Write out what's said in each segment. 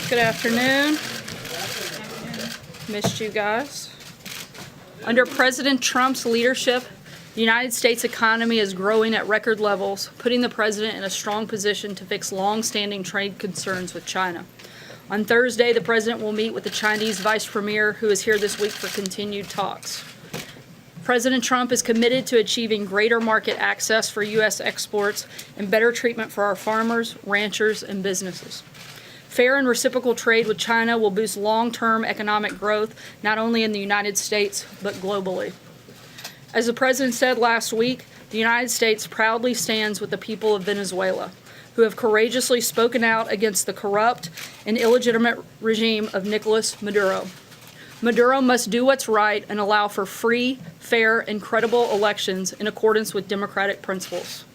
Good afternoon. Missed you guys. Under President Trump's leadership, the United States economy is growing at record levels, putting the president in a strong position to fix long-standing trade concerns with China. On Thursday, the president will meet with the Chinese vice premier, who is here this week for continued talks. President Trump is committed to achieving greater market access for U.S. exports and better treatment for our farmers, ranchers, and businesses. Fair and reciprocal trade with China will boost long-term economic growth, not only in the United States, but globally. As the president said last week, the United States proudly stands with the people of Venezuela, who have courageously spoken out against the corrupt and illegitimate regime of Nicolas Maduro. Maduro must do what's right and allow for free, fair, and credible elections in accordance with democratic principles.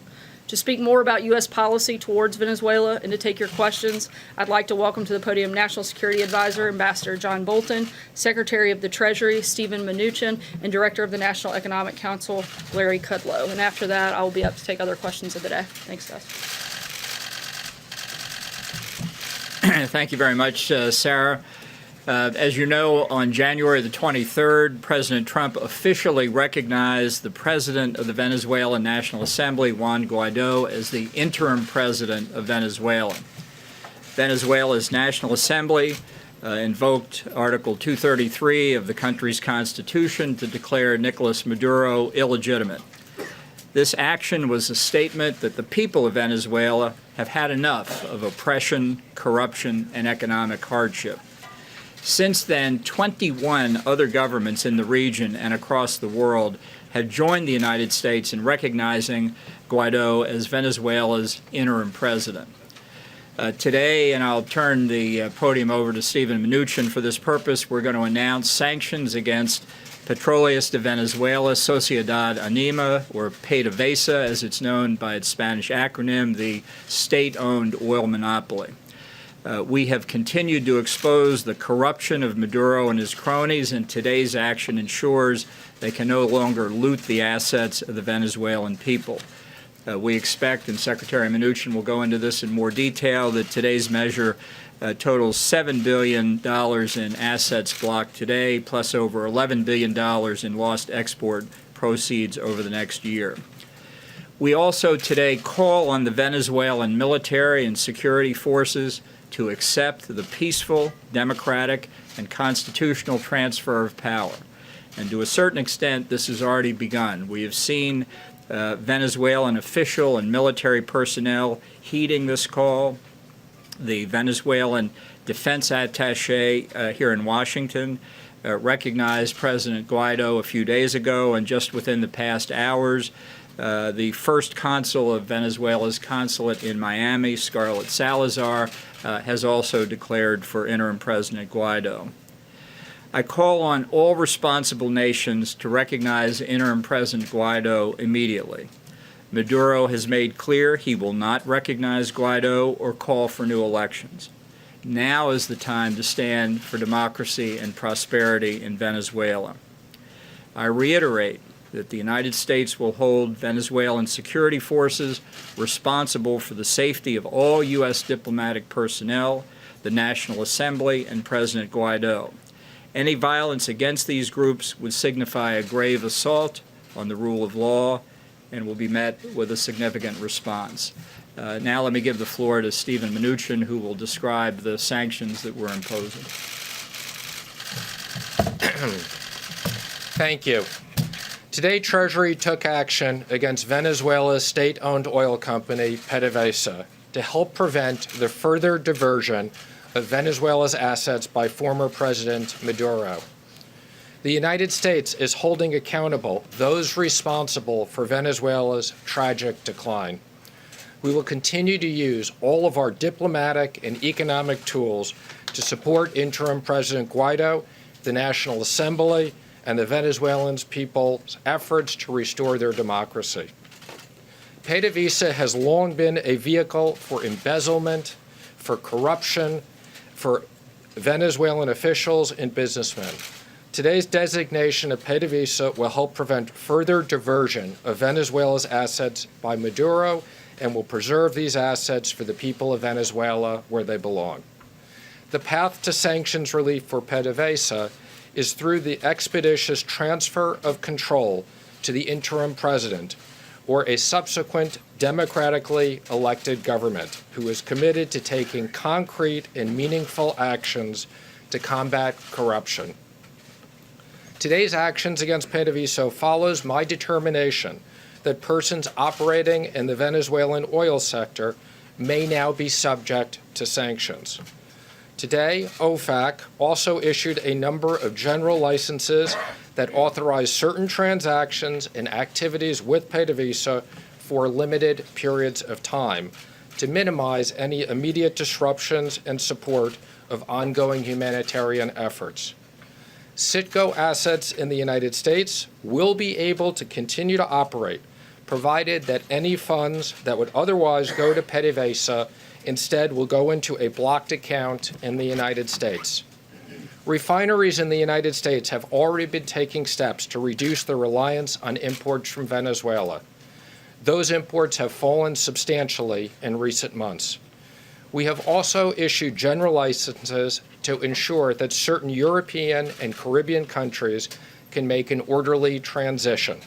To speak more about U.S. policy towards Venezuela and to take your questions, I'd like to welcome to the podium National Security Advisor, Ambassador John Bolton, Secretary of the Treasury, Steven Mnuchin, and Director of the National Economic Council, Larry Kudlow. And after that, I will be up to take other questions of the day. Thanks, guys. Thank you very much, Sarah. As you know, on January the 23rd, President Trump officially recognized the president of the Venezuelan National Assembly, Juan Guaido, as the interim president of Venezuela. Venezuela's National Assembly invoked Article 233 of the country's constitution to declare Nicolas Maduro illegitimate. This action was a statement that the people of Venezuela have had enough of oppression, corruption, and economic hardship. Since then, 21 other governments in the region and across the world had joined the United States in recognizing Guaido as Venezuela's interim president. Today, and I'll turn the podium over to Steven Mnuchin for this purpose, we're going to announce sanctions against Petróleos de Venezuela, Sociedad Anima, or PDVSA, as it's known by its Spanish acronym, the state-owned oil monopoly. We have continued to expose the corruption of Maduro and his cronies, and today's action ensures they can no longer loot the assets of the Venezuelan people. We expect, and Secretary Mnuchin will go into this in more detail, that today's measure totals $7 billion in assets blocked today, plus over $11 billion in lost export proceeds over the next year. We also today call on the Venezuelan military and security forces to accept the peaceful, democratic, and constitutional transfer of power. And to a certain extent, this has already begun. We have seen Venezuelan official and military personnel heeding this call. The Venezuelan defense attaché here in Washington recognized President Guaido a few days ago, and just within the past hours, the first consul of Venezuela's consulate in Miami, Scarlett Salazar, has also declared for interim President Guaido. I call on all responsible nations to recognize interim President Guaido immediately. Maduro has made clear he will not recognize Guaido or call for new elections. Now is the time to stand for democracy and prosperity in Venezuela. I reiterate that the United States will hold Venezuelan security forces responsible for the safety of all U.S. diplomatic personnel, the National Assembly, and President Guaido. Any violence against these groups would signify a grave assault on the rule of law and will be met with a significant response. Now let me give the floor to Steven Mnuchin, who will describe the sanctions that we're imposing. Thank you. Today, Treasury took action against Venezuela's state-owned oil company, PDVSA, to help prevent the further diversion of Venezuela's assets by former President Maduro. The United States is holding accountable those responsible for Venezuela's tragic decline. We will continue to use all of our diplomatic and economic tools to support interim President Guaido, the National Assembly, and the Venezuelan people's efforts to restore their democracy. PDVSA has long been a vehicle for embezzlement, for corruption, for Venezuelan officials and businessmen. Today's designation of PDVSA will help prevent further diversion of Venezuela's assets by Maduro and will preserve these assets for the people of Venezuela where they belong. The path to sanctions relief for PDVSA is through the expeditious transfer of control to the interim president or a subsequent democratically elected government who is committed to taking concrete and meaningful actions to combat corruption. Today's actions against PDVSA follows my determination that persons operating in the Venezuelan oil sector may now be subject to sanctions. Today, OFAC also issued a number of general licenses that authorize certain transactions and activities with PDVSA for limited periods of time to minimize any immediate disruptions and support of ongoing humanitarian efforts. Citgo assets in the United States will be able to continue to operate, provided that any funds that would otherwise go to PDVSA instead will go into a blocked account in the United States. Refineries in the United States have already been taking steps to reduce their reliance on imports from Venezuela. Those imports have fallen substantially in recent months. We have also issued general licenses to ensure that certain European and Caribbean countries can make an orderly transition.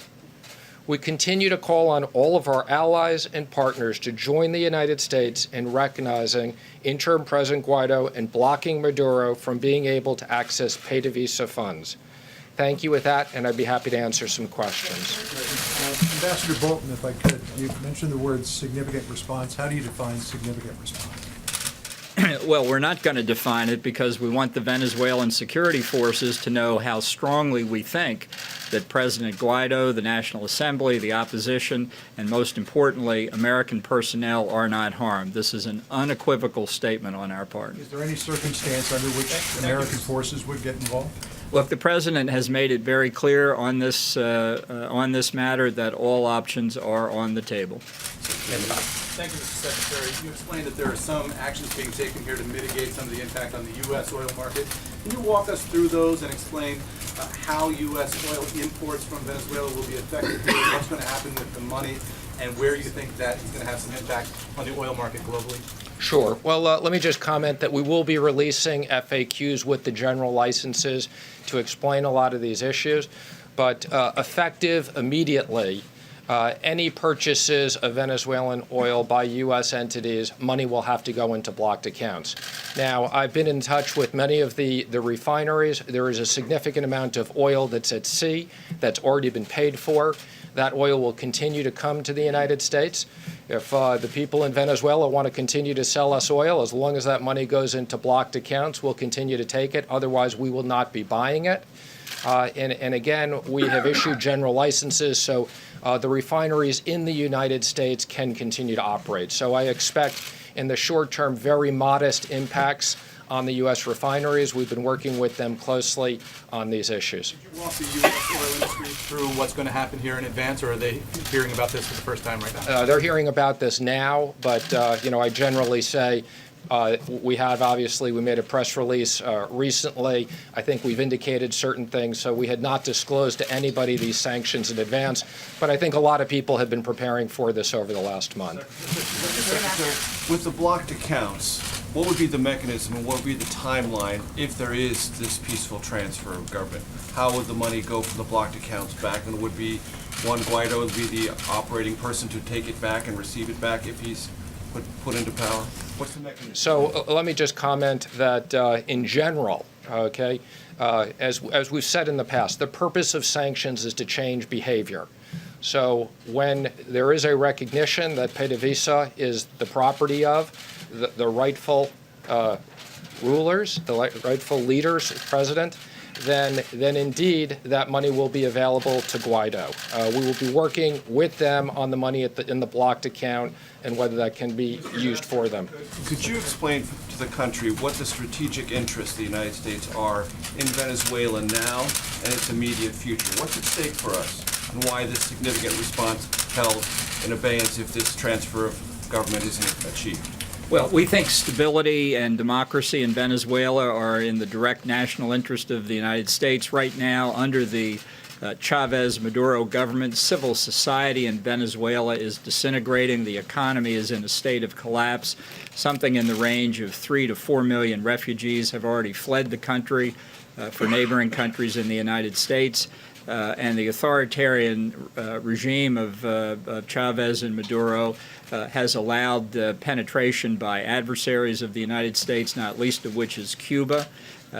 We continue to call on all of our allies and partners to join the United States in recognizing interim President Guaido and blocking Maduro from being able to access PDVSA funds. Thank you with that, and I'd be happy to answer some questions. Ambassador Bolton, if I could, you mentioned the word significant response. How do you define significant response? Well, we're not going to define it because we want the Venezuelan security forces to know how strongly we think that President Guaido, the National Assembly, the opposition, and most importantly, American personnel are not harmed. This is an unequivocal statement on our part. Is there any circumstance under which American forces would get involved? Look, the President has made it very clear on this matter that all options are on the table. Thank you, Mr. Secretary. You explained that there are some actions being taken here to mitigate some of the impact on the U.S. oil market. Can you walk us through those and explain how U.S. oil imports from Venezuela will be affected here, what's going to happen with the money, and where you think that is going to have some impact on the oil market globally? Sure. Well, let me just comment that we will be releasing FAQs with the general licenses to explain a lot of these issues, but effective immediately, any purchases of Venezuelan oil by U.S. entities, money will have to go into blocked accounts. Now, I've been in touch with many of the refineries. There is a significant amount of oil that's at sea that's already been paid for. That oil will continue to come to the United States. If the people in Venezuela want to continue to sell us oil, as long as that money goes into blocked accounts, we'll continue to take it. Otherwise, we will not be buying it. And again, we have issued general licenses, so the refineries in the United States can continue to operate. So I expect in the short term very modest impacts on the U.S. refineries. We've been working with them closely on these issues. Did you walk the U.S. oil industry through what's going to happen here in advance, or are they hearing about this for the first time right now? They're hearing about this now, but I generally say we made a press release recently. I think we've indicated certain things, so we had not disclosed to anybody these sanctions in advance, but I think a lot of people have been preparing for this over the last month. Secretary, with the blocked accounts, what would be the mechanism and what would be the timeline if there is this peaceful transfer of government? How would the money go from the blocked accounts back? And would be Juan Guaido would be the operating person to take it back and receive it back if he's put into power? What's the mechanism? So let me just comment that in general, okay, as we've said in the past, the purpose of sanctions is to change behavior. So when there is a recognition that PDVSA is the property of the rightful rulers, the rightful leaders, president, then indeed that money will be available to Guaido. We will be working with them on the money in the blocked account and whether that can be used for them. Could you explain to the country what the strategic interests of the United States are in Venezuela now and its immediate future? What's at stake for us, and why this significant response held in abeyance if this transfer of government isn't achieved? Well, we think stability and democracy in Venezuela are in the direct national interest of the United States right now under the Chavez-Maduro government. Civil society in Venezuela is disintegrating. The economy is in a state of collapse. Something in the range of 3 to 4 million refugees have already fled the country for neighboring countries in the United States. And the authoritarian regime of Chavez and Maduro has allowed penetration by adversaries of the United States, not least of which is Cuba.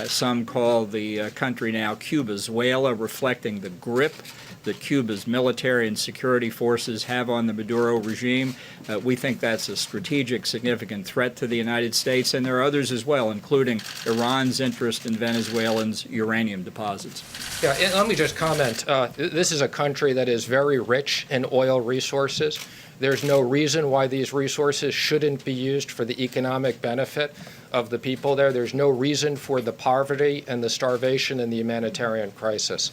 Some call the country now Cubazuela, reflecting the grip that Cuba's military and security forces have on the Maduro regime. We think that's a strategic, significant threat to the United States, and there are others as well, including Iran's interest in Venezuelans' uranium deposits. Yeah, and let me just comment. This is a country that is very rich in oil resources. There's no reason why these resources shouldn't be used for the economic benefit of the people there. There's no reason for the poverty and the starvation and the humanitarian crisis.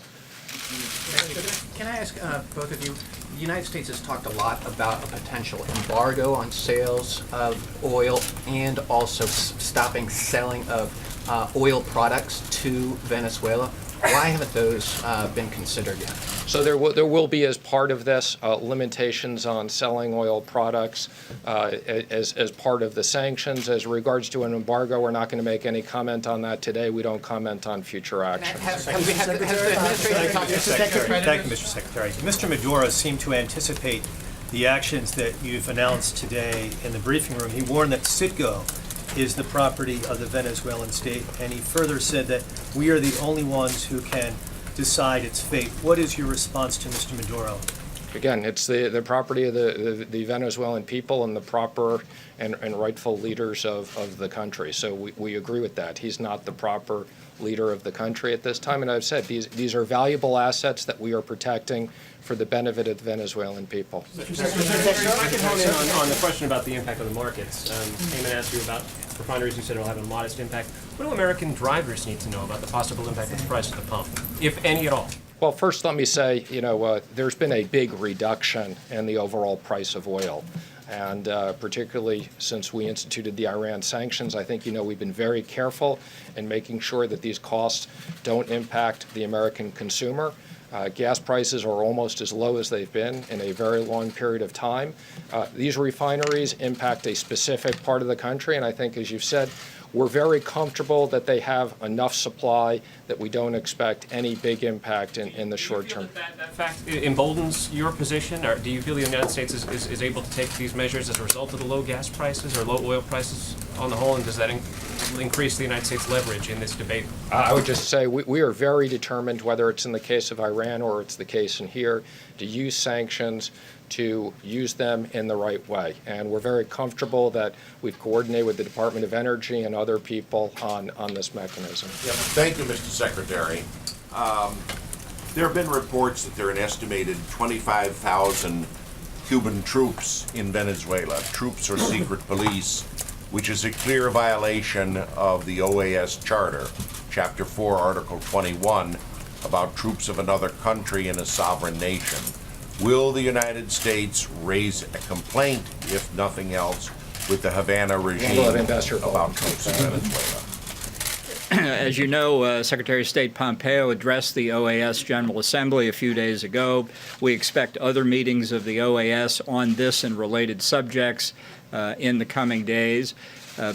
Can I ask both of you, the United States has talked a lot about a potential embargo on sales of oil and also stopping selling of oil products to Venezuela. Why haven't those been considered yet? So there will be, as part of this, limitations on selling oil products as part of the sanctions. As regards to an embargo, we're not going to make any comment on that today. We don't comment on future action. Has the administration talked to Secretary? Thank you, Mr. Secretary. Mr. Maduro seemed to anticipate the actions that you've announced today in the briefing room. He warned that Citgo is the property of the Venezuelan state, and he further said that we are the only ones who can decide its fate. What is your response to Mr. Maduro? Again, it's the property of the Venezuelan people and the proper and rightful leaders of the country. So we agree with that. He's not the proper leader of the country at this time. And I've said these are valuable assets that we are protecting for the benefit of the Venezuelan people. If I could hone in on the question about the impact on the markets. Eamon asked you about refineries. You said it'll have a modest impact. What do American drivers need to know about the possible impact of the price at the pump, if any at all? Well, first let me say, there's been a big reduction in the overall price of oil. And particularly since we instituted the Iran sanctions, I think, we've been very careful in making sure that these costs don't impact the American consumer. Gas prices are almost as low as they've been in a very long period of time. These refineries impact a specific part of the country, and I think, as you've said, we're very comfortable that they have enough supply that we don't expect any big impact in the short term. Do you feel that fact emboldens your position, or do you feel the United States is able to take these measures as a result of the low gas prices or low oil prices on the whole, and does that increase the United States' leverage in this debate? I would just say we are very determined, whether it's in the case of Iran or it's the case in here, to use sanctions, to use them in the right way. And we're very comfortable that we've coordinated with the Department of Energy and other people on this mechanism. Yeah, thank you, Mr. Secretary. There have been reports that there are an estimated 25,000 Cuban troops in Venezuela, troops or secret police, which is a clear violation of the OAS Charter, Chapter 4, Article 21, about troops of another country in a sovereign nation. Will the United States raise a complaint, if nothing else, with the Havana regime about troops in Venezuela? As you know, Secretary of State Pompeo addressed the OAS General Assembly a few days ago. We expect other meetings of the OAS on this and related subjects in the coming days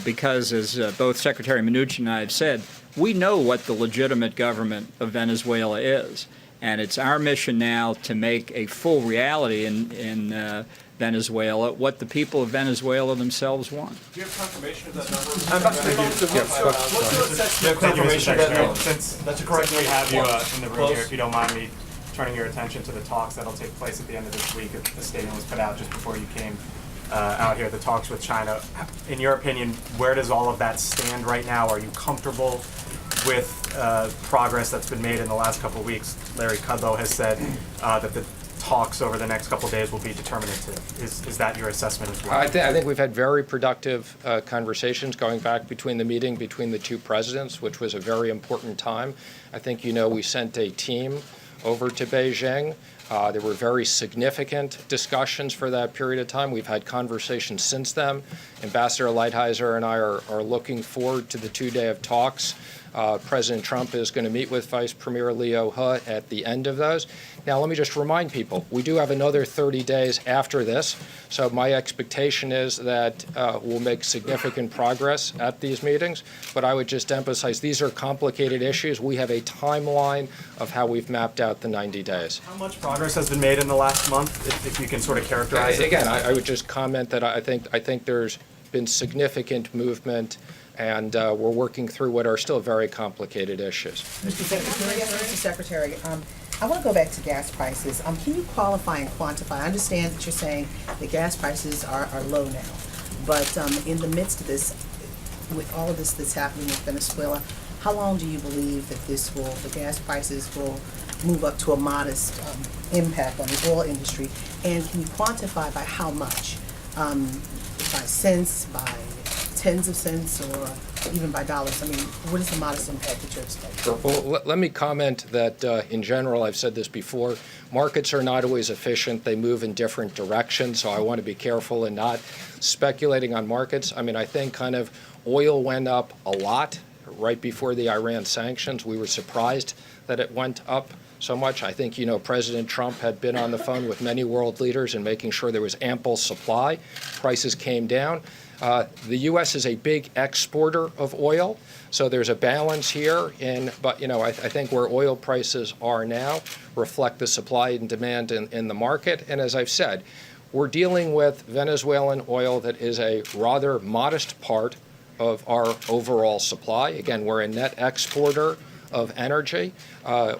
because, as both Secretary Mnuchin and I have said, we know what the legitimate government of Venezuela is. And it's our mission now to make a full reality in Venezuela what the people of Venezuela themselves want. Do you have confirmation of that number? Since that's correct, we have you in the room here, if you don't mind me turning your attention to the talks that'll take place at the end of this week. A statement was put out just before you came out here, the talks with China. In your opinion, where does all of that stand right now? Are you comfortable with progress that's been made in the last couple of weeks? Larry Kudlow has said that the talks over the next couple of days will be determinative. Is that your assessment as well? I think we've had very productive conversations going back between the meeting between the two presidents, which was a very important time. I think we sent a team over to Beijing There were very significant discussions for that period of time. We've had conversations since then. Ambassador Lighthizer and I are looking forward to the 2-day of talks. President Trump is going to meet with Vice Premier Leo He at the end of those. Now, let me just remind people, we do have another 30 days after this, so my expectation is that we'll make significant progress at these meetings, but I would just emphasize these are complicated issues. We have a timeline of how we've mapped out the 90 days. How much progress has been made in the last month, if you can sort of characterize it? Again, I would just comment that I think there's been significant movement, and we're working through what are still very complicated issues. Mr. Secretary, I want to go back to gas prices. Can you qualify and quantify? I understand that you're saying the gas prices are low now, but in the midst of this, with all of this that's happening with Venezuela, how long do you believe that the gas prices will move up to a modest impact on the oil industry? And can you quantify by how much? By cents, by tens of cents, or even by dollars? I mean, what is the modest impact that you're expecting? Well, let me comment that in general, I've said this before, markets are not always efficient. They move in different directions, so I want to be careful in not speculating on markets. I mean, I think kind of oil went up a lot right before the Iran sanctions. We were surprised that it went up so much. I think, President Trump had been on the phone with many world leaders and making sure there was ample supply. Prices came down. The U.S. is a big exporter of oil, so there's a balance here. But I think where oil prices are now reflect the supply and demand in the market. And as I've said, we're dealing with Venezuelan oil that is a rather modest part of our overall supply. Again, we're a net exporter of energy.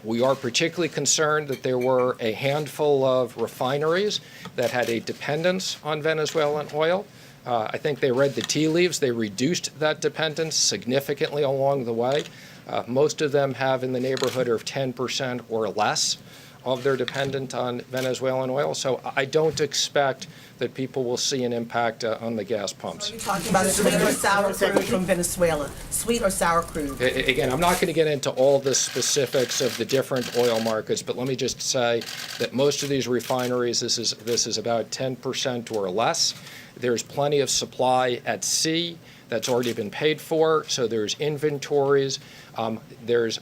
We are particularly concerned that there were a handful of refineries that had a dependence on Venezuelan oil. I think they read the tea leaves. They reduced that dependence significantly along the way. Most of them have in the neighborhood of 10% or less of their dependence on Venezuelan oil. So I don't expect that people will see an impact on the gas pumps. Are you talking about sweet or sour crude from Venezuela? Sweet or sour crude? Again, I'm not going to get into all the specifics of the different oil markets, but let me just say that most of these refineries, this is about 10% or less. There's plenty of supply at sea that's already been paid for, so there's inventories. There's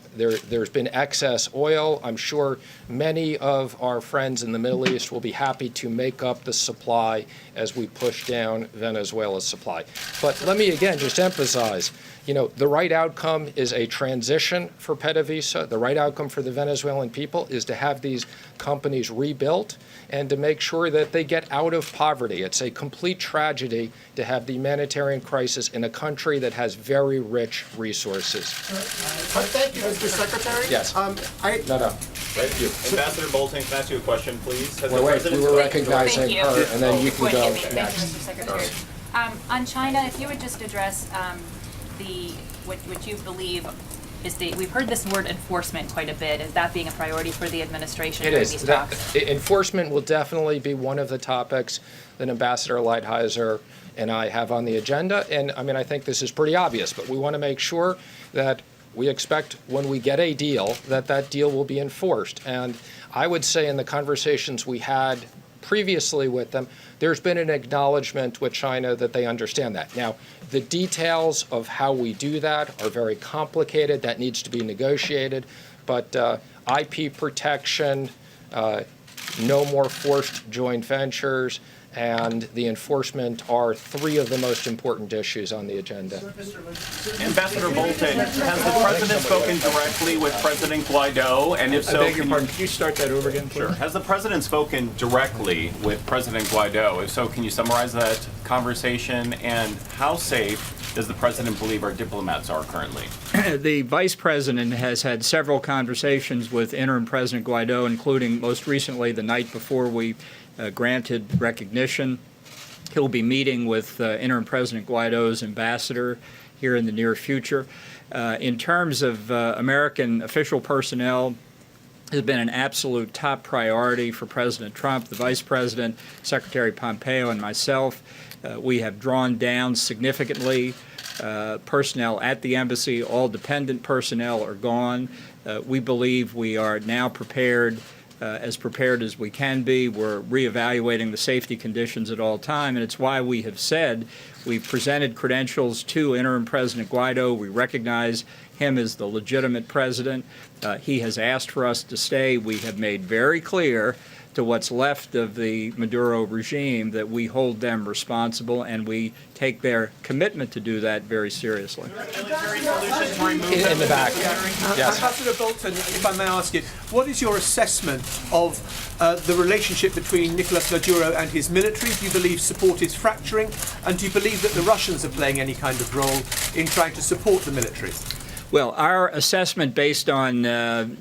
been excess oil. I'm sure many of our friends in the Middle East will be happy to make up the supply as we push down Venezuela's supply. But let me again just emphasize, the right outcome is a transition for PDVSA. The right outcome for the Venezuelan people is to have these companies rebuilt and to make sure that they get out of poverty. It's a complete tragedy to have the humanitarian crisis in a country that has very rich resources. Thank you, Mr. Secretary. Yes. No. Thank you. Ambassador Bolton, can I ask you a question, please? Has the Wait, President we were recognizing Thank you. her, and then you can go Thank you, next. Mr. Secretary. On China, if you would just address what you believe is we've heard this word enforcement quite a bit. Is that being a priority for the administration during these talks? Enforcement will definitely be one of the topics that Ambassador Lighthizer and I have on the agenda. And I think this is pretty obvious, but we want to make sure that we expect when we get a deal that deal will be enforced. And I would say in the conversations we had previously with them, there's been an acknowledgement with China that they understand that. Now, the details of how we do that are very complicated. That needs to be negotiated. But IP protection, no more forced joint ventures, and the enforcement are three of the most important issues on the agenda. Ambassador Bolton, has the President spoken directly with President Guaido? And if so, I beg your pardon, can you start that over again, please? Sure. Has the President spoken directly with President Guaido? If so, can you summarize that conversation? And how safe does the President believe our diplomats are currently? The Vice President has had several conversations with interim President Guaido, including most recently the night before we granted recognition. He'll be meeting with interim President Guaido's ambassador here in the near future. In terms of American official personnel, has been an absolute top priority for President Trump, the Vice President, Secretary Pompeo, and myself. We have drawn down significantly personnel at the embassy. All dependent personnel are gone. We believe we are now prepared as prepared as we can be. We're reevaluating the safety conditions at all time, and it's why we have said we've presented credentials to interim President Guaido. We recognize him as the legitimate president. He has asked for us to stay. We have made very clear to what's left of the Maduro regime that we hold them responsible, and we take their commitment to do that very seriously. In the back. Yes. Ambassador Bolton, if I may ask you, what is your assessment of the relationship between Nicolas Maduro and his military? Do you believe support is fracturing? And do you believe that the Russians are playing any kind of role in trying to support the military? Well, our assessment based on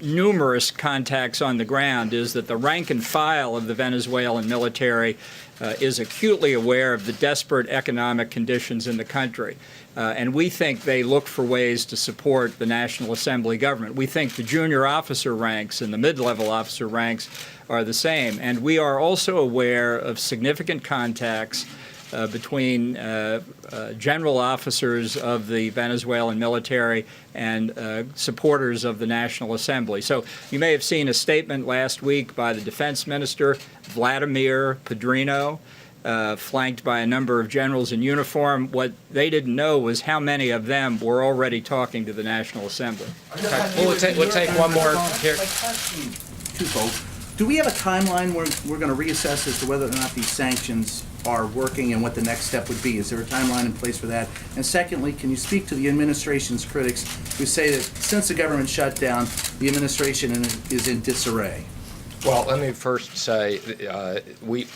numerous contacts on the ground is that the rank and file of the Venezuelan military is acutely aware of the desperate economic conditions in the country. And we think they look for ways to support the National Assembly government. We think the junior officer ranks and the mid-level officer ranks are the same. And we are also aware of significant contacts between general officers of the Venezuelan military and supporters of the National Assembly. So you may have seen a statement last week by the Defense Minister, Vladimir Padrino, flanked by a number of generals in uniform. What they didn't know was how many of them were already talking to the National Assembly. We'll take one more here. Twofold. Do we have a timeline where we're going to reassess as to whether or not these sanctions are working and what the next step would be? Is there a timeline in place for that? And secondly, can you speak to the administration's critics who say that since the government shut down, the administration is in disarray? Well, let me first say,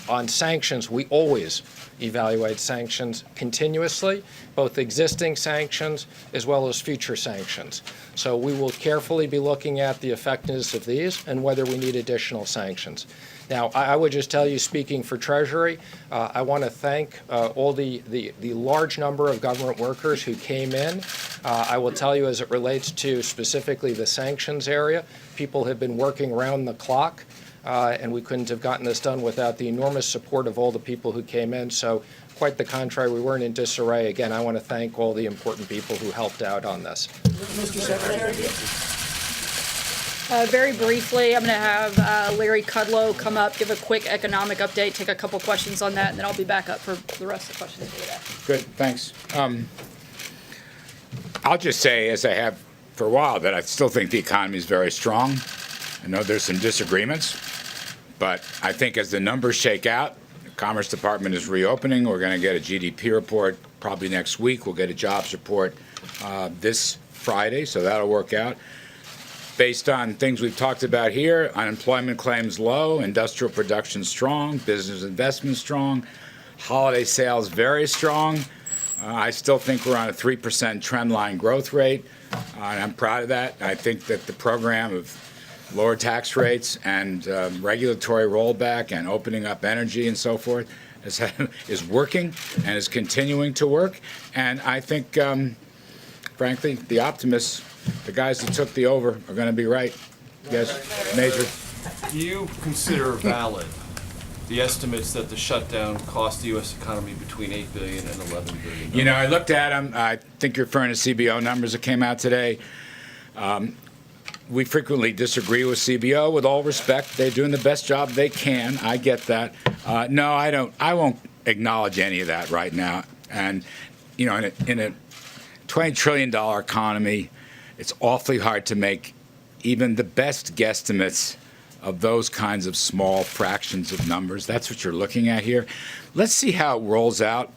on sanctions, we always evaluate sanctions continuously, both existing sanctions as well as future sanctions. So we will carefully be looking at the effectiveness of these and whether we need additional sanctions. Now, I would just tell you, speaking for Treasury, I want to thank all the large number of government workers who came in. I will tell you, as it relates to specifically the sanctions area, people have been working around the clock, and we couldn't have gotten this done without the enormous support of all the people who came in. So quite the contrary, we weren't in disarray. Again, I want to thank all the important people who helped out on this. Mr. Secretary? Very briefly, I'm going to have Larry Kudlow come up, give a quick economic update, take a couple questions on that, and then I'll be back up for the rest of the questions for today. Good, thanks. I'll just say, as I have for a while, that I still think the economy is very strong. I know there's some disagreements, but I think as the numbers shake out, the Commerce Department is reopening. We're going to get a GDP report probably next week. We'll get a jobs report this Friday, so that'll work out. Based on things we've talked about here, unemployment claims low, industrial production strong, business investment strong, holiday sales very strong. I still think we're on a 3% trend line growth rate, and I'm proud of that. I think that the program of lower tax rates and regulatory rollback and opening up energy and so forth is working and is continuing to work. And I think, frankly, the optimists, the guys that took the over, are going to be right. Yes, Major. Do you consider valid the estimates that the shutdown cost the U.S. economy between $8 billion and $11 billion? You know, I looked at them. I think you're referring to CBO numbers that came out today. We frequently disagree with CBO. With all respect, they're doing the best job they can. I get that. No, I don't. I won't acknowledge any of that right now. And you know, in a $20 trillion economy, it's awfully hard to make even the best guesstimates of those kinds of small fractions of numbers. That's what you're looking at here. Let's see how it rolls out.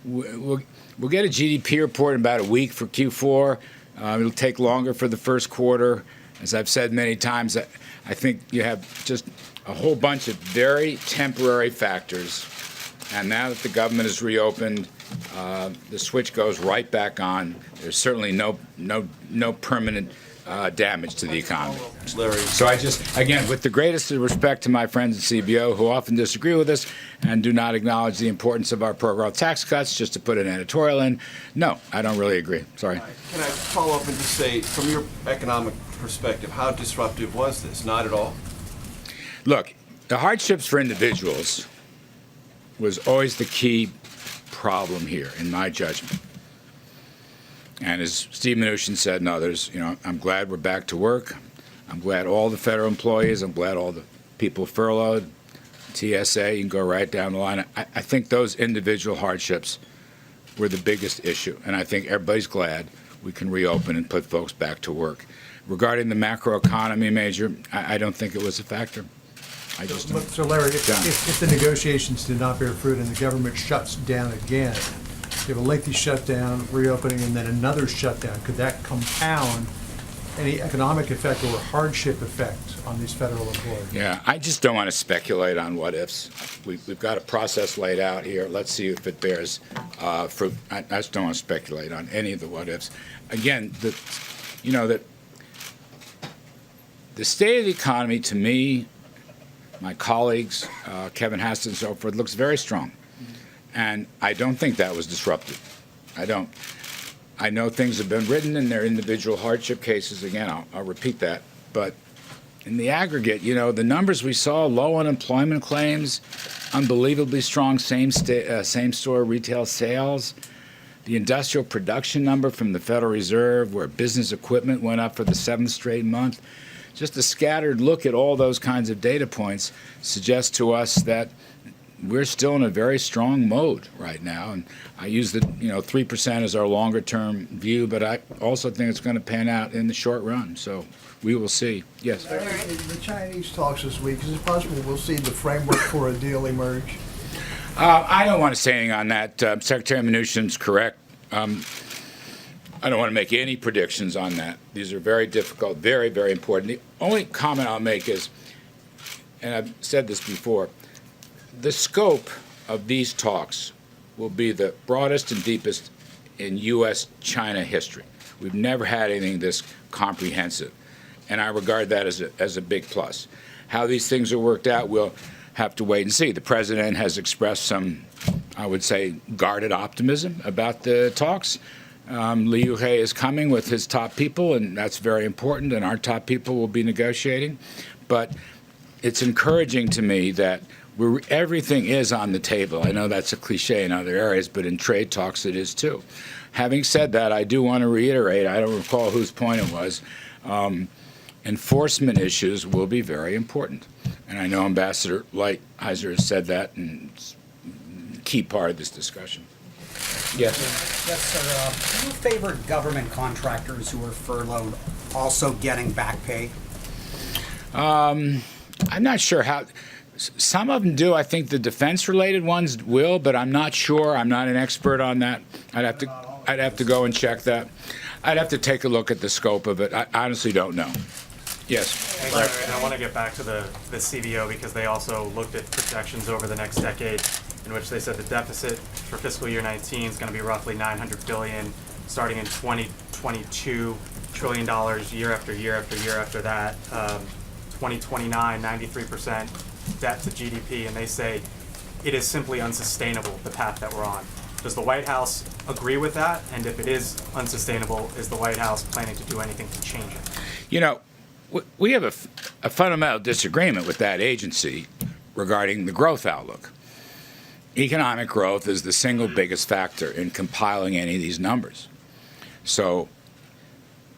We'll get a GDP report in about a week for Q4. It'll take longer for the first quarter. As I've said many times, I think you have just a whole bunch of very temporary factors. And now that the government is reopened, the switch goes right back on. There's certainly no permanent damage to the economy. Larry. So I just, again, with the greatest respect to my friends at CBO who often disagree with us and do not acknowledge the importance of our pro-growth tax cuts, just to put an editorial in, no, I don't really agree. Sorry. Can I follow up and just say, from your economic perspective, how disruptive was this? Not at all? Look, the hardships for individuals was always the key problem here, in my judgment. And as Steve Mnuchin said and others, you know, I'm glad we're back to work. I'm glad all the federal employees, I'm glad all the people furloughed, TSA, you can go right down the line. I think those individual hardships were the biggest issue, and I think everybody's glad we can reopen and put folks back to work. Regarding the macroeconomy, Major, I don't think it was a factor. I just don't. So Larry, if the negotiations did not bear fruit and the government shuts down again, you have a lengthy shutdown, reopening, and then another shutdown, could that compound any economic effect or hardship effect on these federal employees? Yeah, I just don't want to speculate on what ifs. We've got a process laid out here. Let's see if it bears fruit. I just don't want to speculate on any of the what ifs. Again, the state of the economy, to me, my colleagues, Kevin Hassett and so forth, looks very strong. And I don't think that was disrupted. I don't. I know things have been written in their individual hardship cases. Again, I'll repeat that. But in the aggregate, the numbers we saw, low unemployment claims, unbelievably strong same-store retail sales, the industrial production number from the Federal Reserve, where business equipment went up for the 7th straight month. Just a scattered look at all those kinds of data points suggests to us that we're still in a very strong mode right now. And I use the 3% as our longer-term view, but I also think it's going to pan out in the short run. So we will see. Yes. The Chinese talks this week, is it possible we'll see the framework for a deal emerge? I don't want to say anything on that. Secretary Mnuchin's correct. I don't want to make any predictions on that. These are very difficult, very, very important. The only comment I'll make is, and I've said this before, the scope of these talks will be the broadest and deepest in U.S.-China history. We've never had anything this comprehensive, and I regard that as a big plus. How these things are worked out, we'll have to wait and see. The president has expressed some, I would say, guarded optimism about the talks. Li Yuhe is coming with his top people, and that's very important, and our top people will be negotiating. But it's encouraging to me that everything is on the table. I know that's a cliche in other areas, but in trade talks it is too. Having said that, I do want to reiterate, I don't recall whose point it was, enforcement issues will be very important. And I know Ambassador Lighthizer has said that, and it's a key part of this discussion. Yes. Yes, sir. Do you favor government contractors who are furloughed also getting back pay? I'm not sure how. Some of them do. I think the defense-related ones will, but I'm not sure. I'm not an expert on that. I'd have to go and check that. I'd have to take a look at the scope of it. I honestly don't know. Yes. Hey, Larry, and I want to get back to the CBO because they also looked at projections over the next decade, in which they said the deficit for fiscal year 19 is going to be roughly $900 billion, starting in 2022, $1 trillion year after year after year after that. 2029, 93% debt to GDP, and they say it is simply unsustainable, the path that we're on. Does the White House agree with that? And if it is unsustainable, is the White House planning to do anything to change it? We have a fundamental disagreement with that agency regarding the growth outlook. Economic growth is the single biggest factor in compiling any of these numbers. So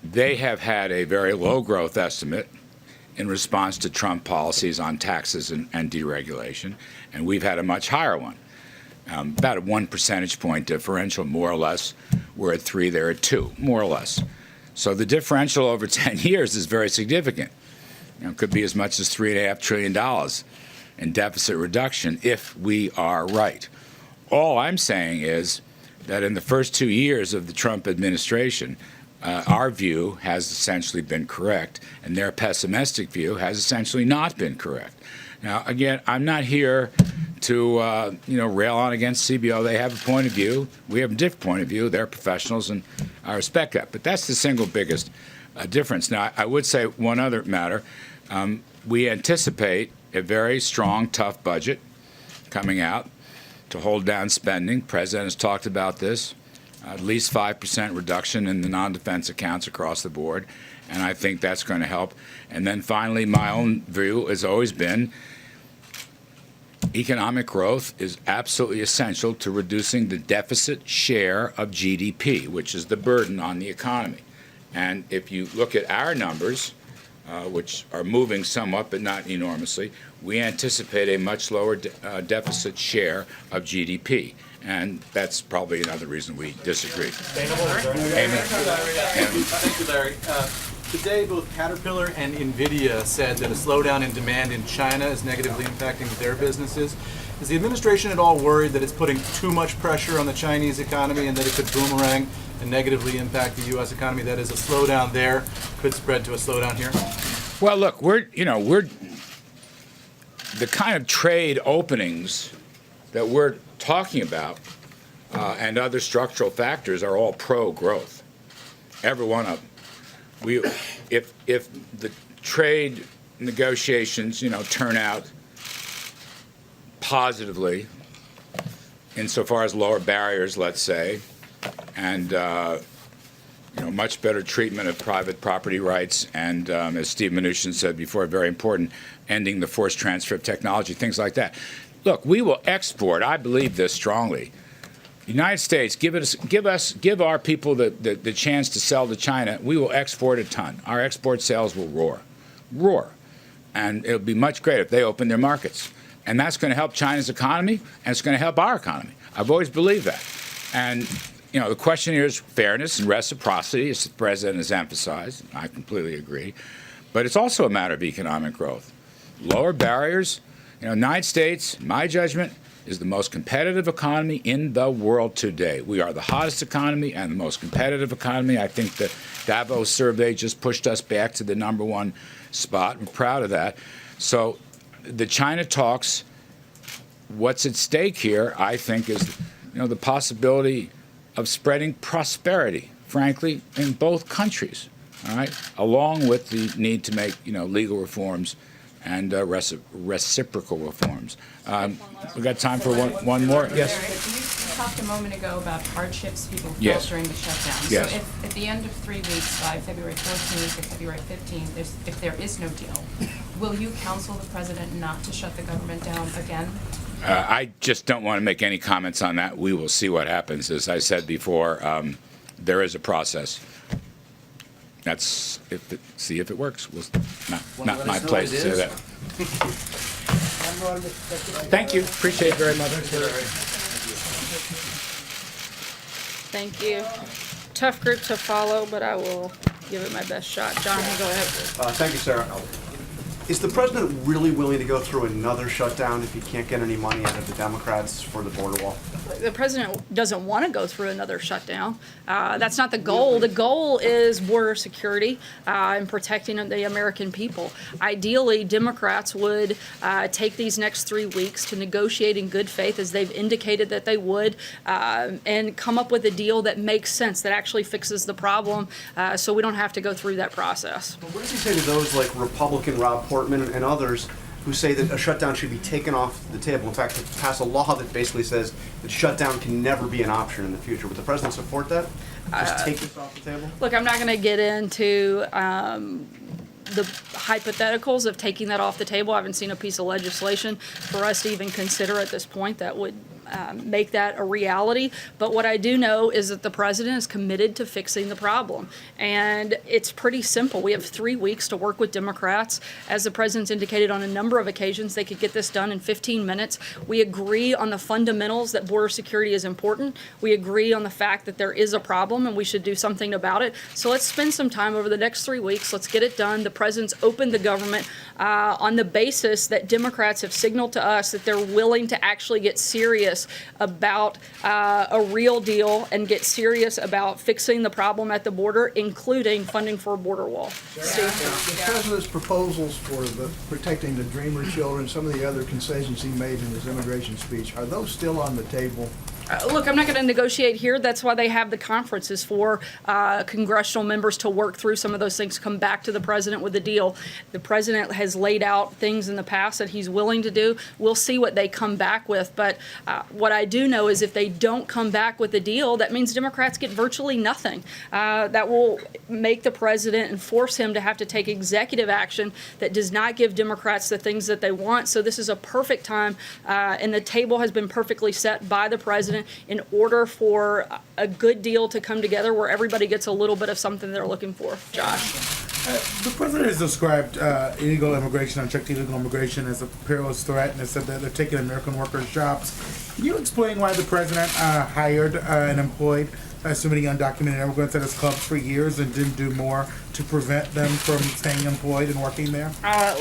they have had a very low growth estimate in response to Trump policies on taxes and deregulation, and we've had a much higher one, about a 1 percentage point differential, more or less. We're at 3, they're at 2, more or less. So the differential over 10 years is very significant. It could be as much as $3.5 trillion in deficit reduction if we are right. All I'm saying is that in the first 2 years of the Trump administration, our view has essentially been correct, and their pessimistic view has essentially not been correct. Now, again, I'm not here to rail on against CBO. They have a point of view. We have a different point of view. They're professionals, and I respect that. But that's the single biggest difference. Now, I would say one other matter. We anticipate a very strong, tough budget coming out to hold down spending. The president has talked about this. At least 5% reduction in the non-defense accounts across the board, and I think that's going to help. And then finally, my own view has always been economic growth is absolutely essential to reducing the deficit share of GDP, which is the burden on the economy. And if you look at our numbers, which are moving somewhat but not enormously, we anticipate a much lower deficit share of GDP. And that's probably another reason we disagree. Thank you, Larry. Today, both Caterpillar and NVIDIA said that a slowdown in demand in China is negatively impacting their businesses. Is the administration at all worried that it's putting too much pressure on the Chinese economy and that it could boomerang and negatively impact the U.S. economy? That is, a slowdown there could spread to a slowdown here? Well, look, we're the kind of trade openings that we're talking about and other structural factors are all pro-growth. Every one of them. If the trade negotiations, turn out positively, insofar as lower barriers, let's say, and much better treatment of private property rights, and as Steve Mnuchin said before, very important, ending the forced transfer of technology, things like that. Look, we will export. I believe this strongly. The United States, give our people the chance to sell to China. We will export a ton. Our export sales will roar, and it'll be much greater if they open their markets. And that's going to help China's economy, and it's going to help our economy. I've always believed that. And the question here is fairness and reciprocity, as the president has emphasized. I completely agree. But it's also a matter of economic growth. Lower barriers. United States, my judgment, is the most competitive economy in the world today. We are the hottest economy and the most competitive economy. I think the Davos survey just pushed us back to the #1 spot. We're proud of that. So the China talks, what's at stake here, I think, is the possibility of spreading prosperity, frankly, in both countries, all right, along with the need to make legal reforms and reciprocal reforms. We got time for one more? Yes? You talked a moment ago about hardships people felt Yes. during the shutdown. Yes. So if at the end of 3 weeks, by February 14th or February 15th, if there is no deal, will you counsel the president not to shut the government down again? I just don't want to make any comments on that. We will see what happens. As I said before, there is a process. See if it works. Not my place to say that. Thank you. Appreciate it very much. Thank you. Tough group to follow, but I will give it my best shot. John, go ahead. Thank you, Sarah. Is the president really willing to go through another shutdown if he can't get any money out of the Democrats for the border wall? The president doesn't want to go through another shutdown. That's not the goal. The goal is border security and protecting the American people. Ideally, Democrats would take these next 3 weeks to negotiate in good faith, as they've indicated that they would, and come up with a deal that makes sense, that actually fixes the problem, so we don't have to go through that process. What does he say to those like Republican Rob Portman and others who say that a shutdown should be taken off the table? In fact, to pass a law that basically says that shutdown can never be an option in the future. Would the president support that? Just take this off the table? Look, I'm not going to get into the hypotheticals of taking that off the table. I haven't seen a piece of legislation for us to even consider at this point that would make that a reality. But what I do know is that the president is committed to fixing the problem. And it's pretty simple. We have 3 weeks to work with Democrats. As the president's indicated on a number of occasions, they could get this done in 15 minutes. We agree on the fundamentals that border security is important. We agree on the fact that there is a problem and we should do something about it. So let's spend some time over the next 3 weeks. Let's get it done. The president's opened the government on the basis that Democrats have signaled to us that they're willing to actually get serious about a real deal and get serious about fixing the problem at the border, including funding for a border wall. Steve? The president's proposals for protecting the Dreamer children, some of the other concessions he made in his immigration speech, are those still on the table? Look, I'm not going to negotiate here. That's why they have the conferences for congressional members to work through some of those things, come back to the president with a deal. The president has laid out things in the past that he's willing to do. We'll see what they come back with. But what I do know is if they don't come back with a deal, that means Democrats get virtually nothing. That will make the president and force him to have to take executive action that does not give Democrats the things that they want. So this is a perfect time, and the table has been perfectly set by the president in order for a good deal to come together where everybody gets a little bit of something they're looking for. Josh? The president has described illegal immigration, unchecked illegal immigration, as a perilous threat, and has said that they're taking American workers' jobs. Can you explain why the president hired and employed so many undocumented immigrants at his clubs for years and didn't do more to prevent them from staying employed and working there?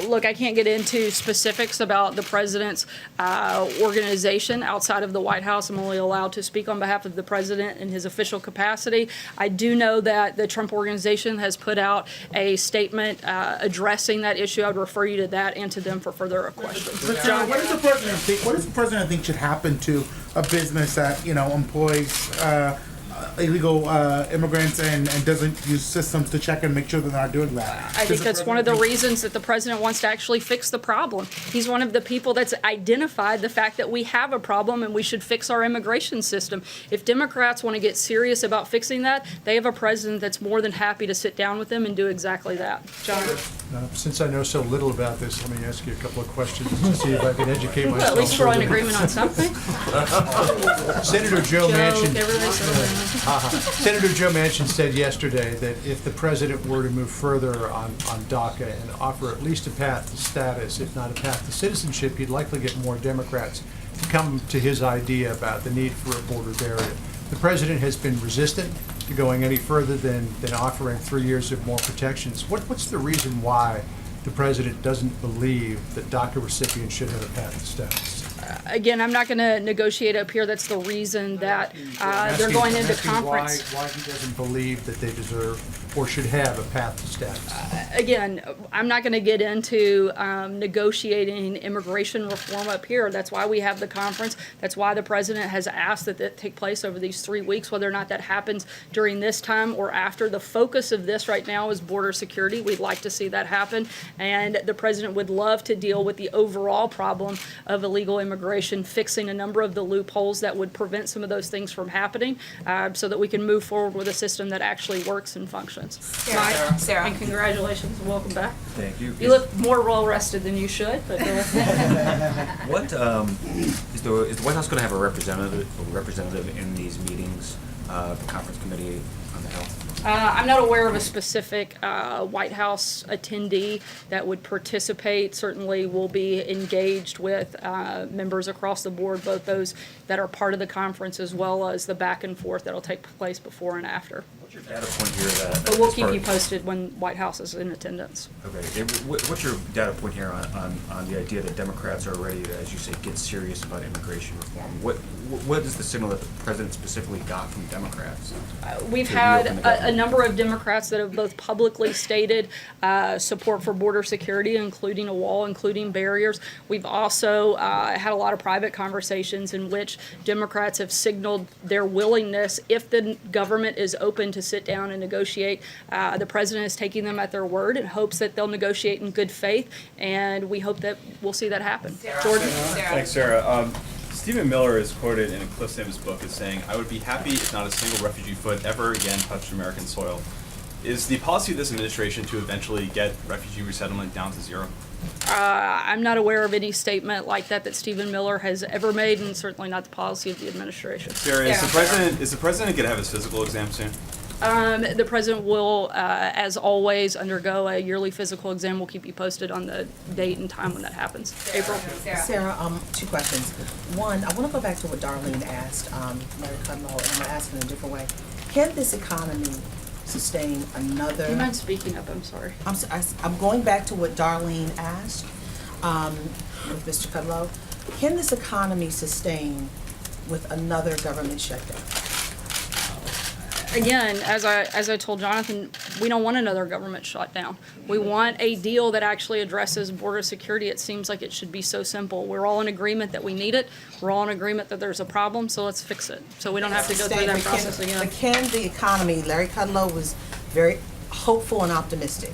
Look, I can't get into specifics about the president's organization outside of the White House. I'm only allowed to speak on behalf of the president in his official capacity. I do know that the Trump organization has put out a statement addressing that issue. I would refer you to that and to them for further questions. John, what does the president think? What does the president think should happen to a business that employs illegal immigrants and doesn't use systems to check and make sure that they're not doing that? I think that's one of the reasons that the president wants to actually fix the problem. He's one of the people that's identified the fact that we have a problem and we should fix our immigration system. If Democrats want to get serious about fixing that, they have a president that's more than happy to sit down with them and do exactly that. John? Since I know so little about this, let me ask you a couple of questions to see if I can educate myself. Well, at least we're in further. agreement on something. Senator Joe Manchin. Everybody's Senator Joe Manchin said yesterday that if the president were to move further on DACA and offer at least a path to status, if not a path to citizenship, he'd likely get more Democrats to come to his idea about the need for a border barrier. The president has been resistant to going any further than offering 3 years of more protections. What's the reason why the president doesn't believe that DACA recipients should have a path to status? Again, I'm not going to negotiate up here. That's the reason that they're going into conference. Why he doesn't believe that they deserve or should have a path to status? Again, I'm not going to get into negotiating immigration reform up here. That's why we have the conference. That's why the president has asked that that take place over these 3 weeks, whether or not that happens during this time or after. The focus of this right now is border security. We'd like to see that happen. And the president would love to deal with the overall problem of illegal immigration, fixing a number of the loopholes that would prevent some of those things from happening so that we can move forward with a system that actually works and functions. Sarah. And congratulations and welcome back. Thank you. You look more well rested than you should, but go ahead. What is the White House going to have a representative in these meetings, the conference committee on the health? I'm not aware of a specific White House attendee that would participate. Certainly will be engaged with members across the board, both those that are part of the conference as well as the back and forth that'll take place before and after. What's your data point here that? But we'll keep you posted when White House is in attendance. Okay. What's your data point here on the idea that Democrats are ready to, as you say, get serious about immigration reform? What is the signal that the president specifically got from Democrats? We've had a number of Democrats that have both publicly stated support for border security, including a wall, including barriers. We've also had a lot of private conversations in which Democrats have signaled their willingness, if the government is open to sit down and negotiate. The president is taking them at their word and hopes that they'll negotiate in good faith, and we hope that we'll see that happen. Jordan? Thanks, Sarah. Stephen Miller is quoted in a Cliff Sims book as saying, "I would be happy if not a single refugee foot ever again touched American soil." Is the policy of this administration to eventually get refugee resettlement down to zero? I'm not aware of any statement like that Stephen Miller has ever made, and certainly not the policy of the administration. Sarah, is the president going to have his physical exam soon? The president will, as always, undergo a yearly physical exam. We'll keep you posted on the date and time when that happens. April? Sarah, 2 questions. One, I want to go back to what Darlene asked, Larry Kudlow, and I'm going to ask it in a different way. Can this economy sustain another... Do you mind speaking up? I'm sorry. I'm going back to what Darlene asked with Mr. Kudlow. Can this economy sustain with another government shutdown? Again, as I told Jonathan, we don't want another government shutdown. We want a deal that actually addresses border security. It seems like it should be so simple. We're all in agreement that we need it. We're all in agreement that there's a problem, so let's fix it. So we don't have to go through that process again. But can the economy, Larry Kudlow was very hopeful and optimistic,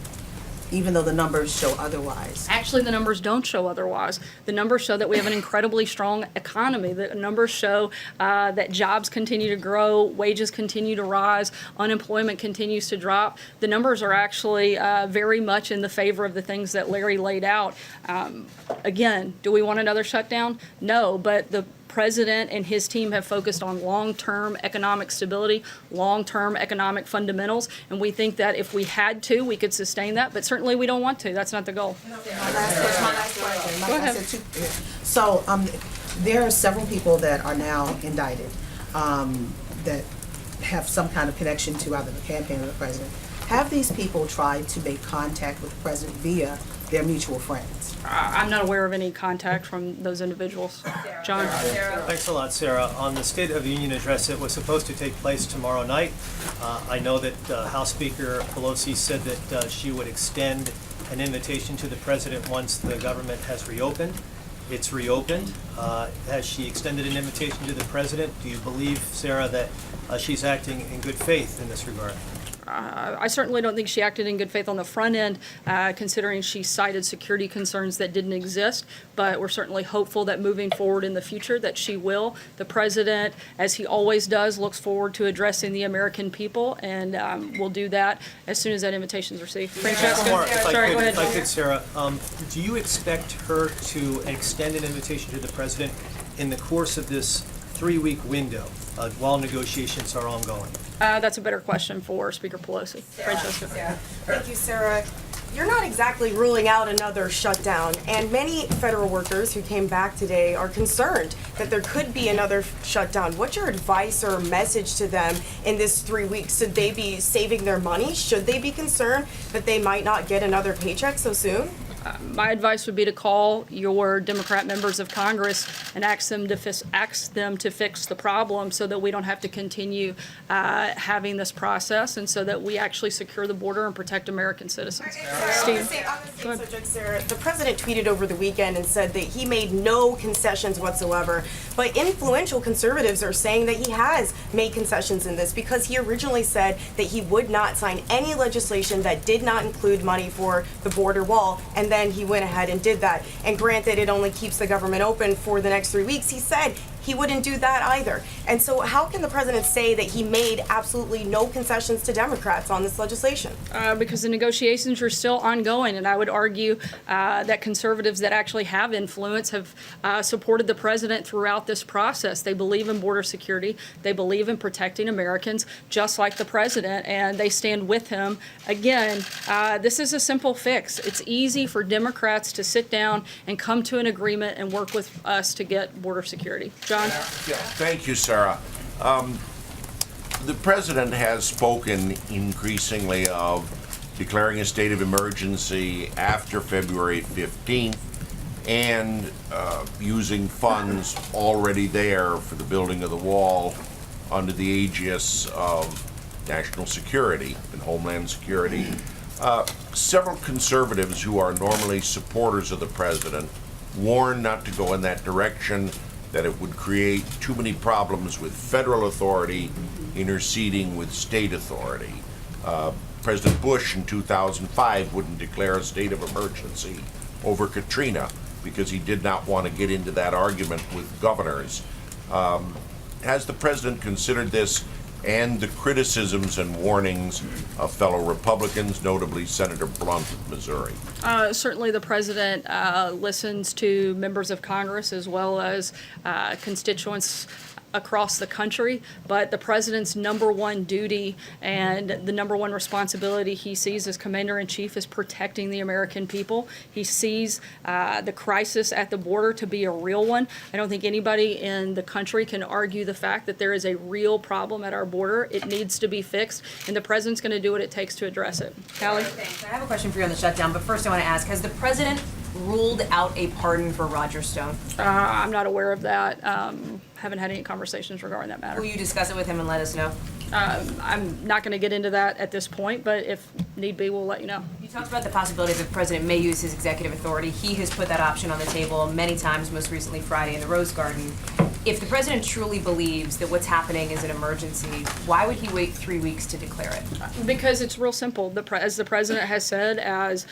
even though the numbers show otherwise. Actually, the numbers don't show otherwise. The numbers show that we have an incredibly strong economy. The numbers show that jobs continue to grow, wages continue to rise, unemployment continues to drop. The numbers are actually very much in the favor of the things that Larry laid out. Again, do we want another shutdown? No, but the president and his team have focused on long-term economic stability, long-term economic fundamentals, and we think that if we had to, we could sustain that, but certainly we don't want to. That's not the goal. My last question. Go ahead. So, there are several people that are now indicted, that have some kind of connection to either the campaign or the president. Have these people tried to make contact with the president via their mutual friends? I'm not aware of any contact from those individuals. John? Thanks a lot, Sarah. On the State of the Union address, it was supposed to take place tomorrow night. I know that House Speaker Pelosi said that she would extend an invitation to the president once the government has reopened. It's reopened. Has she extended an invitation to the president? Do you believe, Sarah, that she's acting in good faith in this regard? I certainly don't think she acted in good faith on the front end, considering she cited security concerns that didn't exist, but we're certainly hopeful that moving forward in the future that she will. The president, as he always does, looks forward to addressing the American people, and we'll do that as soon as that invitation is received. Francesca? Sorry, go ahead. If I could, Sarah, do you expect her to extend an invitation to the president in the course of this 3-week window while negotiations are ongoing? That's a better question for Speaker Pelosi. Francesca. Thank you, Sarah. You're not exactly ruling out another shutdown, and many federal workers who came back today are concerned that there could be another shutdown. What's your advice or message to them in this 3 weeks? Should they be saving their money? Should they be concerned that they might not get another paycheck so soon? My advice would be to call your Democrat members of Congress and ask them to fix the problem so that we don't have to continue having this process, and so that we actually secure the border and protect American citizens. Steve? On the same subject, Sarah, the president tweeted over the weekend and said that he made no concessions whatsoever, but influential conservatives are saying that he has made concessions in this, because he originally said that he would not sign any legislation that did not include money for the border wall, and then he went ahead and did that. And granted, it only keeps the government open for the next 3 weeks. He said he wouldn't do that either. And so how can the president say that he made absolutely no concessions to Democrats on this legislation? Because the negotiations are still ongoing, and I would argue that conservatives that actually have influence have supported the president throughout this process. They believe in border security. They believe in protecting Americans, just like the president, and they stand with him. Again, this is a simple fix. It's easy for Democrats to sit down and come to an agreement and work with us to get border security. John? Thank you, Sarah. The president has spoken increasingly of declaring a state of emergency after February 15th and using funds already there for the building of the wall under the aegis of national security and homeland security. Several conservatives who are normally supporters of the president warn not to go in that direction, that it would create too many problems with federal authority interceding with state authority. President Bush in 2005 wouldn't declare a state of emergency over Katrina because he did not want to get into that argument with governors. Has the president considered this and the criticisms and warnings of fellow Republicans, notably Senator Blunt of Missouri? Certainly the president listens to members of Congress as well as constituents across the country, but the president's number one duty and the number one responsibility he sees as commander-in-chief is protecting the American people. He sees the crisis at the border to be a real one. I don't think anybody in the country can argue the fact that there is a real problem at our border. It needs to be fixed, and the president's going to do what it takes to address it. Callie? Thanks. I have a question for you on the shutdown, but first I want to ask, has the president ruled out a pardon for Roger Stone? I'm not aware of that. Haven't had any conversations regarding that matter. Will you discuss it with him and let us know? I'm not going to get into that at this point, but if need be, we'll let you know. You talked about the possibility that the president may use his executive authority. He has put that option on the table many times, most recently Friday in the Rose Garden. If the president truly believes that what's happening is an emergency, why would he wait 3 weeks to declare it? Because it's real simple. As the president has said, as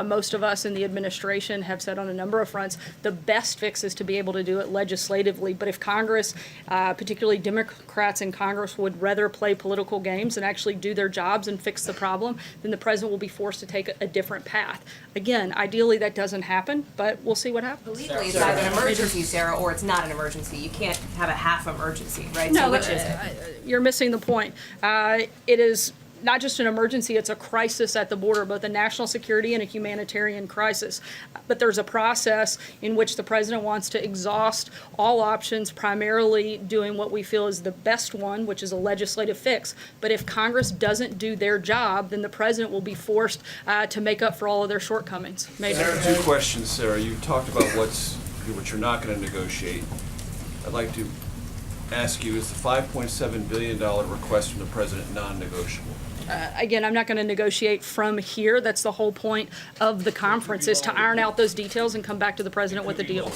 most of us in the administration have said on a number of fronts, the best fix is to be able to do it legislatively. But if Congress, particularly Democrats in Congress, would rather play political games and actually do their jobs and fix the problem, then the president will be forced to take a different path. Again, ideally that doesn't happen, but we'll see what happens. Legally, it's either an emergency, Sarah, or it's not an emergency. You can't can't have a half emergency, right? No, So which is it? you're missing the point. It is not just an emergency, it's a crisis at the border, both a national security and a humanitarian crisis. But there's a process in which the president wants to exhaust all options, primarily doing what we feel is the best one, which is a legislative fix. But if Congress doesn't do their job, then the president will be forced to make up for all of their shortcomings. Sarah, two questions, Sarah. You talked about what you're not going to negotiate. I'd like to ask you, is the $5.7 billion request from the president non-negotiable? Again, I'm not going to negotiate from here. That's the whole point of the conference, is to iron out those details and come back to the president with a deal.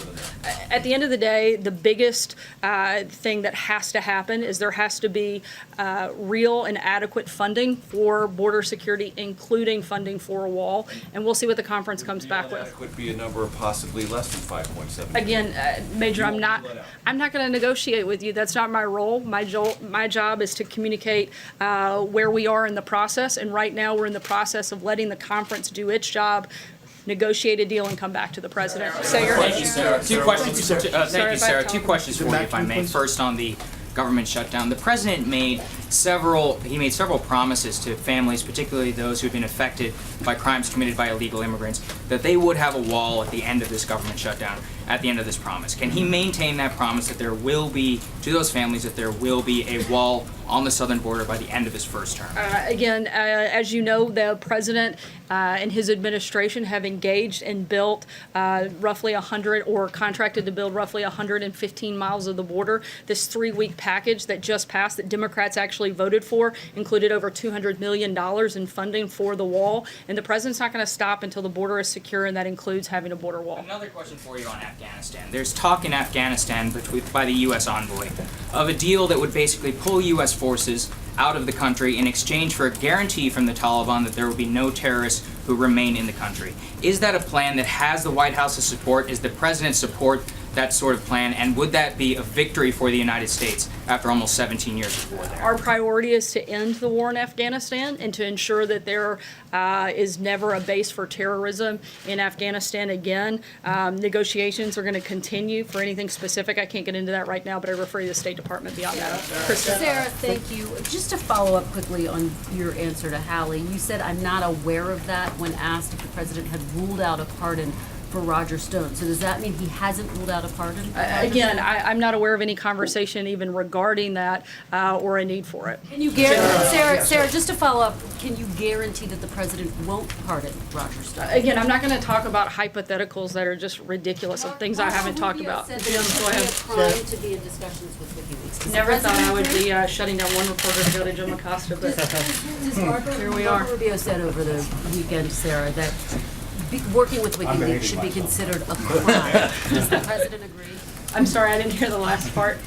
At the end of the day, the biggest thing that has to happen is there has to be real and adequate funding for border security, including funding for a wall, and we'll see what the conference comes back with. That could be a number of possibly less than 5.7. Again, Major, I'm not going to negotiate with you. That's not my role. My job is to communicate where we are in the process, and right now we're in the process of letting the conference do its job, negotiate a deal, and come back to the president. Thank you, Sarah. Two questions. Thank you, Sarah. Two questions for you, if I may. First, on the government shutdown, the president made several promises to families, particularly those who have been affected by crimes committed by illegal immigrants, that they would have a wall at the end of this government shutdown, at the end of this promise. Can he maintain that promise that there will be, to those families, that there will be a wall on the southern border by the end of his first term? Again, as you know, the president and his administration have engaged and built roughly 100, or contracted to build roughly 115 miles of the border. This 3-week package that just passed, that Democrats actually voted for, included over $200 million in funding for the wall. And the president's not going to stop until the border is secure, and that includes having a border wall. Another question for you on Afghanistan. There's talk in Afghanistan by the U.S. envoy of a deal that would basically pull U.S. forces out of the country in exchange for a guarantee from the Taliban that there will be no terrorists who remain in the country. Is that a plan that has the White House's support? Is the president support that sort of plan? And would that be a victory for the United States after almost 17 years of war there? Our priority is to end the war in Afghanistan and to ensure that there is never a base for terrorism in Afghanistan again. Negotiations are going to continue. For anything specific, I can't get into that right now, but I refer you to the State Department beyond that. Kristen. Sarah, thank you. Just to follow up quickly on your answer to Hallie, you said, I'm not aware of that, when asked if the president had ruled out a pardon for Roger Stone. So does that mean he hasn't ruled out a pardon? Again, I'm not aware of any conversation even regarding that or a need for it. Can you guarantee, Sarah, just to follow up, can you guarantee that the president won't pardon Roger Stone? Again, I'm not going to talk about hypotheticals that are just ridiculous of things I haven't talked about. Said that Jim, it go would be ahead. a crime to be in discussions with WikiLeaks. Does Never the thought I would president be shutting down one reporter to go to Jim Acosta, but here we are. Marco Rubio said over the weekend, Sarah, that working with WikiLeaks should be considered a crime. Does the president agree? I'm sorry, I didn't hear the last part.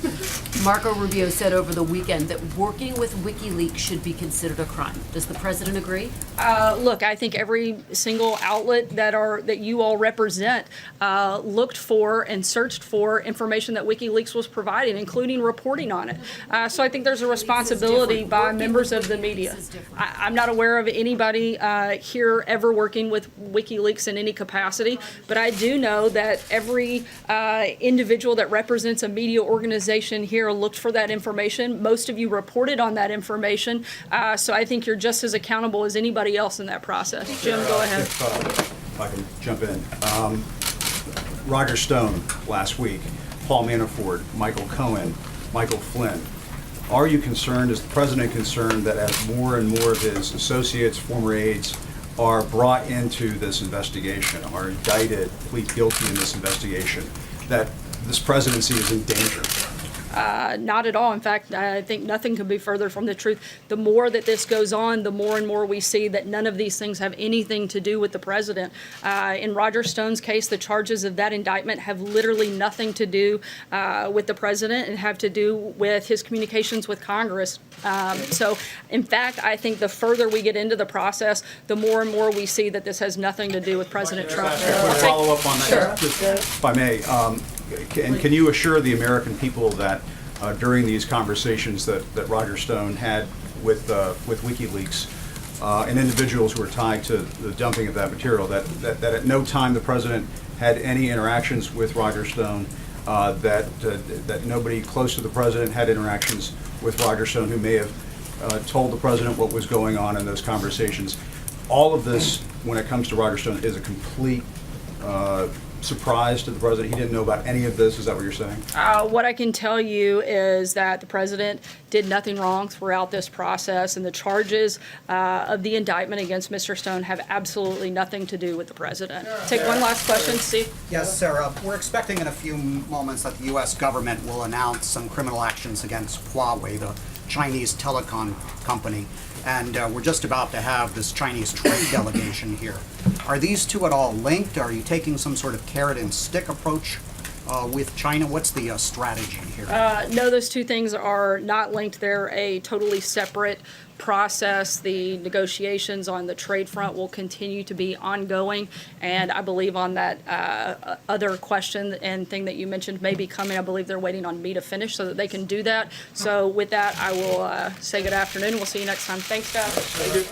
Marco Rubio said over the weekend that working with WikiLeaks should be considered a crime. Does the president agree? Look, I think every single outlet that you all represent looked for and searched for information that WikiLeaks was providing, including reporting on it. So I think there's a responsibility by members of the media. I'm not aware of anybody here ever working with WikiLeaks in any capacity, but I do know that every individual that represents a media organization here looked for that information. Most of you reported on that information, so I think you're just as accountable as anybody else in that process. Jim, go ahead. If I can jump in. Roger Stone last week, Paul Manafort, Michael Cohen, Michael Flynn. Are you concerned, is the president concerned, that as more and more of his associates, former aides, are brought into this investigation, are indicted, plead guilty in this investigation, that this presidency is in danger? Not at all. In fact, I think nothing could be further from the truth. The more that this goes on, the more and more we see that none of these things have anything to do with the president. In Roger Stone's case, the charges of that indictment have literally nothing to do with the president and have to do with his communications with Congress. So, in fact, I think the further we get into the process, the more and more we see that this has nothing to do with President Trump. Follow up on that, just, if I may. Can you assure the American people that during these conversations that Roger Stone had with WikiLeaks and individuals who were tied to the dumping of that material, that at no time the president had any interactions with Roger Stone that nobody close to the president had interactions with Roger Stone, who may have told the president what was going on in those conversations. All of this, when it comes to Roger Stone, is a complete surprise to the president. He didn't know about any of this. Is that what you're saying? What I can tell you is that the president did nothing wrong throughout this process, and the charges of the indictment against Mr. Stone have absolutely nothing to do with the president. Take one last question, Steve. Yes, Sarah. We're expecting in a few moments that the U.S. government will announce some criminal actions against Huawei, the Chinese telecom company, and we're just about to have this Chinese trade delegation here. Are these two at all linked? Are you taking some sort of carrot and stick approach with China? What's the strategy here? No, those two things are not linked. They're a totally separate process. The negotiations on the trade front will continue to be ongoing, and I believe on that other question and thing that you mentioned may be coming, I believe they're waiting on me to finish so that they can do that. So with that, I will say good afternoon. We'll see you next time. Thanks, guys.